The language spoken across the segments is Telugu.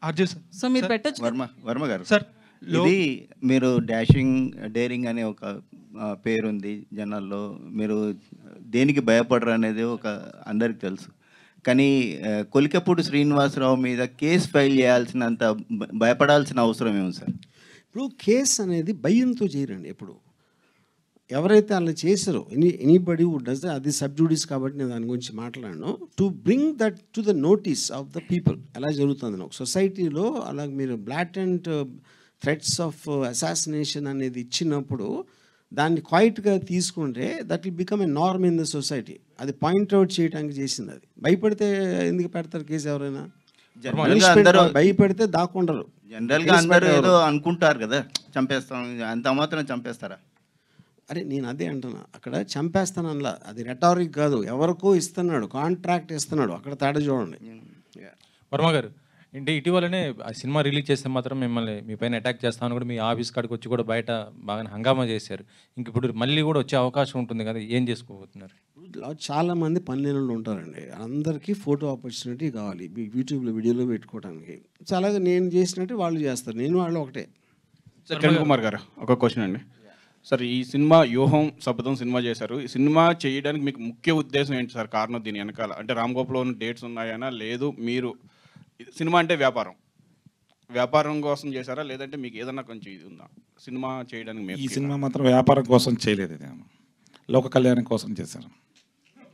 అర్జున్ సార్. సో మీరు పెట్టొచ్చు. వర్మ గారు సార్ ఇది మీరు డాషింగ్ డేరింగ్ అనే ఒక పేరుంది జనాల్లో, మీరు దేనికి భయపడరు అనేది ఒక అందరికి తెలుసు. కానీ కొలికపూడి శ్రీనివాసరావు మీద కేసు ఫైల్ చేయాల్సినంత భయపడాల్సిన అవసరం ఏమి సార్? ఇప్పుడు కేసు అనేది భయంతో చేయరండి. ఎప్పుడు ఎవరైతే అలా చేశారో ఎనీబడి వుడ్ డస్ అది సబ్జూడిస్ కాబట్టి నేను దాని గురించి మాట్లాడను. To bring that to the notice of the people ఎలా జరుగుతుంది ఒక సొసైటీలో. అలా మీరు బ్లాటెంట్ థ్రెట్స్ ఆఫ్ అసాసినేషన్ అనేది ఇచ్చినప్పుడు దాన్ని క్వైట్గా తీసుకుంటే that will become a norm in the society. అది పాయింట్అవుట్ చేయడానికి చేసింది. అది భయపడితే ఎందుకు పెడతారు కేసు? ఎవరైనా భయపడితే దాక్కుండరు. జనరల్గా అందరూ ఏదో అనుకుంటారు కదా, చంపేస్తాం, అంత మాత్రం చంపేస్తారా? అరే నేను అదే అంటున్నా, అక్కడ చంపేస్తాను అనలా, అది రెటారిక్ కాదు. ఎవరికో ఇస్తున్నాడు, కాంట్రాక్ట్ ఇస్తున్నాడు, అక్కడ తేడా చూడండి. వర్మ గారు అంటే ఇటీవలనే ఆ సినిమా రిలీజ్ చేస్తే మాత్రం మిమ్మల్ని మీ పైన అటాక్ చేస్తామని కూడా మీ ఆఫీస్ కాడికి వచ్చి కూడా బయట బాగా హంగామా చేశారు. ఇంక ఇప్పుడు మళ్ళీ కూడా వచ్చే అవకాశం ఉంటుంది కదా, ఏం చేసుకోబోతున్నారు? చాలామంది పనిలేని ఉంటారండి, అందరికీ ఫోటో ఆపర్చునిటీ కావాలి యూట్యూబ్లో వీడియోలో పెట్టుకోవడానికి. చాలాగా నేను చేసినట్టు వాళ్ళు చేస్తారు, నేను వాళ్ళు ఒకటే. సార్ కిరణ్ కుమార్ గారు ఒక క్వశ్చన్ అండి. సార్ ఈ సినిమా వ్యూహం శపథం సినిమా చేశారు, ఈ సినిమా చేయడానికి మీకు ముఖ్య ఉద్దేశం ఏంటి సార్? కారణం దీని వెనకాల అంటే రామ్ గోపాల్ ఉన్న డేట్స్ ఉన్నాయనా, లేదు మీరు సినిమా అంటే వ్యాపారం కోసం చేశారా, లేదంటే మీకు ఏదన్నా కొంచెం ఇది ఉందా సినిమా చేయడానికి? ఈ సినిమా మాత్రం వ్యాపారం కోసం చేయలేదు, ఇది లోక కళ్యాణం కోసం చేశారు.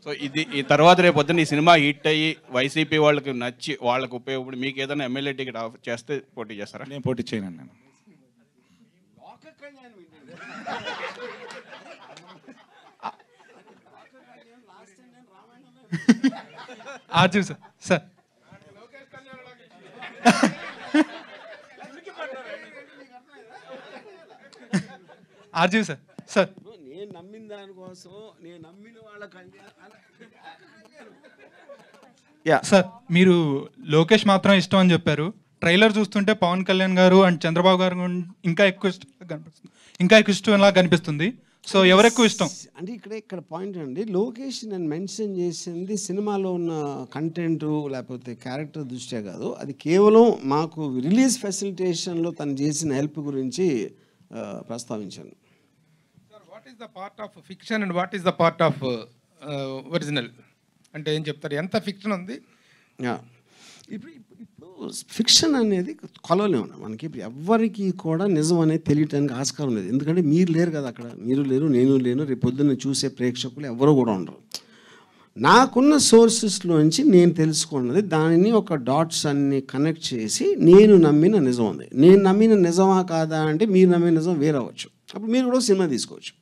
సో ఇది ఈ తర్వాత రేపు పొద్దున్న ఈ సినిమా హిట్ అయ్యి వైసీపీ వాళ్ళకి నచ్చి వాళ్ళకి ఉపయోగపడి మీకు ఏదైనా ఎమ్మెల్యే టికెట్ చేస్తే పోటీ చేస్తారా? నేను పోటీ చేయను. నేను Arjun sir. Sir Arjun sir. Sir నేను నమ్మిన దానికోసం నేను నమ్మిన వాళ్ళకి సార్ మీరు లోకేష్ మాత్రం ఇష్టం అని చెప్పారు. ట్రైలర్ చూస్తుంటే పవన్ కళ్యాణ్ గారు అండ్ చంద్రబాబు గారు ఇంకా ఎక్కువ ఇష్టంలా కనిపిస్తుంది. సో ఎవరు ఎక్కువ ఇష్టం అంటే ఇక్కడ పాయింట్ అండి, లోకేష్ నేను మెన్షన్ చేసింది సినిమాలో ఉన్న కంటెంట్ లేకపోతే క్యారెక్టర్ దృష్ట్యా కాదు, అది కేవలం మాకు రిలీజ్ ఫెసిలిటేషన్లో తను చేసిన హెల్ప్ గురించి ప్రస్తావించాను. What is the part of fiction and what is the part of original అంటే ఏం చెప్తారు? ఎంత ఫిక్షన్ ఉంది? ఇప్పుడు ఫిక్షన్ అనేది కొలవలేము మనకి. ఇప్పుడు ఎవ్వరికి కూడా నిజం అనేది తెలియటానికి ఆస్కారం లేదు, ఎందుకంటే మీరు లేరు కదా అక్కడ, మీరు లేరు, నేను లేను, రేపు పొద్దున్న చూసే ప్రేక్షకులు ఎవరు కూడా ఉండరు. నాకున్న సోర్సెస్లోంచి నేను తెలుసుకున్నది దానిని ఒక డాట్స్ అన్ని కనెక్ట్ చేసి నేను నమ్మిన నిజం ఉంది. నేను నమ్మిన నిజమా కాదా అంటే మీరు నమ్మిన నిజం వేరవచ్చు, అప్పుడు మీరు కూడా సినిమా తీసుకోవచ్చు.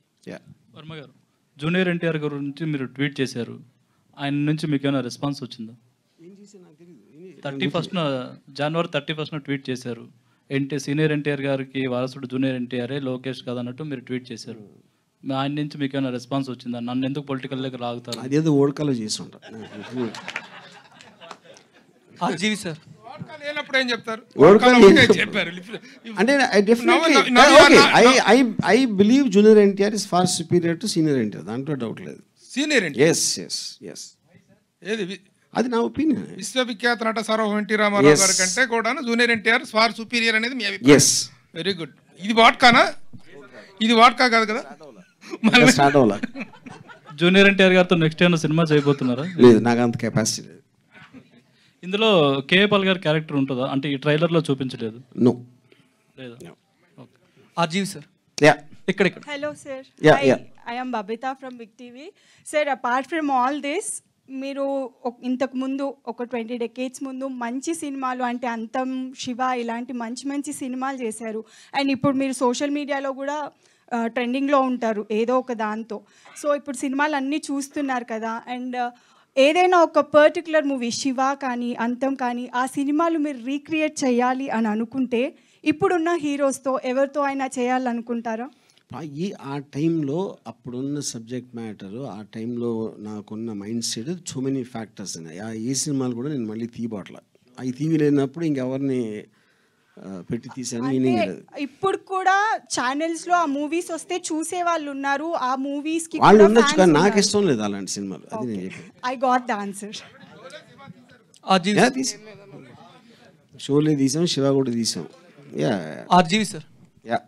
వర్మ గారు జూనియర్ ఎన్టీఆర్ గురించి మీరు ట్వీట్ చేశారు, ఆయన నుంచి మీకు ఏమైనా రెస్పాన్స్ వచ్చిందా? 31st జనవరి 31st ట్వీట్ చేశారు, సీనియర్ ఎన్టీఆర్ గారికి వారసుడు జూనియర్ ఎన్టీఆర్ఏ లోకేష్ కాదు అన్నట్టు మీరు ట్వీట్ చేశారు. ఆయన నుంచి మీకు ఏమైనా రెస్పాన్స్ వచ్చిందా? నన్ను ఎందుకు పొలిటికల్ దగ్గర లాగుతారు? అదేదో ఓడకలో చేసి ఉంటారు. సార్ లేనప్పుడు ఏం చెప్తారు? అంటే I believe junior NTR is far superior to senior NTR, దాంట్లో డౌట్ లేదు. సీనియర్ ఎస్ ఏది అది నా ఒపీనియన్. విశ్వవిఖ్యాత నట సార్వభౌమ ఎన్టీ రామారావు గారి కంటే కూడా జూనియర్ ఎన్టీఆర్ ఫార్ సుపీరియర్ అనేది మీ అభిప్రాయం? Very good. ఇది వాట్కానా? ఇది వాట్కా కాదు కదా. జూనియర్ ఎన్టీఆర్ గారితో నెక్స్ట్ ఏమైనా సినిమా చేయబోతున్నారా? లేదు, నాకు అంత కెపాసిటీ లేదు. ఇందులో కేఏపాల్ గారి క్యారెక్టర్ ఉంటుందా? అంటే ఈ ట్రైలర్లో చూపించలేదు. నో లేదు. అర్జీవ్ సార్. ఇక్కడ hello sir, I am Babita from Big TV. Sir apart from all this, మీరు ఇంతకు ముందు ఒక 20 decades ముందు మంచి సినిమాలు అంటే అంతం, శివ ఇలాంటి మంచి మంచి సినిమాలు చేశారు. అండ్ ఇప్పుడు మీరు సోషల్ మీడియాలో కూడా ట్రెండింగ్లో ఉంటారు ఏదో ఒక దాంతో. సో ఇప్పుడు సినిమాలు అన్నీ చూస్తున్నారు కదా, అండ్ ఏదైనా ఒక పర్టికులర్ మూవీ శివ కానీ అంతం కానీ ఆ సినిమాలు మీరు రీక్రియేట్ చేయాలి అని అనుకుంటే ఇప్పుడున్న హీరోస్తో ఎవరితో అయినా చేయాలనుకుంటారా? ఆ టైంలో అప్పుడున్న సబ్జెక్ట్ మ్యాటరు, ఆ టైంలో నాకున్న mind set so many factors ఉన్నాయి. ఏ సినిమాలు కూడా నేను మళ్ళీ తీయబోట్ల, అవి తీయలేనప్పుడు ఇంకెవరిని పెట్టి తీసాను మీనింగ్ లేదు. ఇప్పుడు కూడా ఛానల్స్లో ఆ మూవీస్ వస్తే చూసే వాళ్ళు ఉన్నారు, ఆ మూవీస్కి వాళ్ళు ఉండొచ్చు, కానీ నాకు ఇష్టం లేదు అలాంటి సినిమాలు. అది నేను చెప్పాను. I got the answer. Sholay తీసాం, శివ కూడా తీసాం. Yeah RGV sir. యా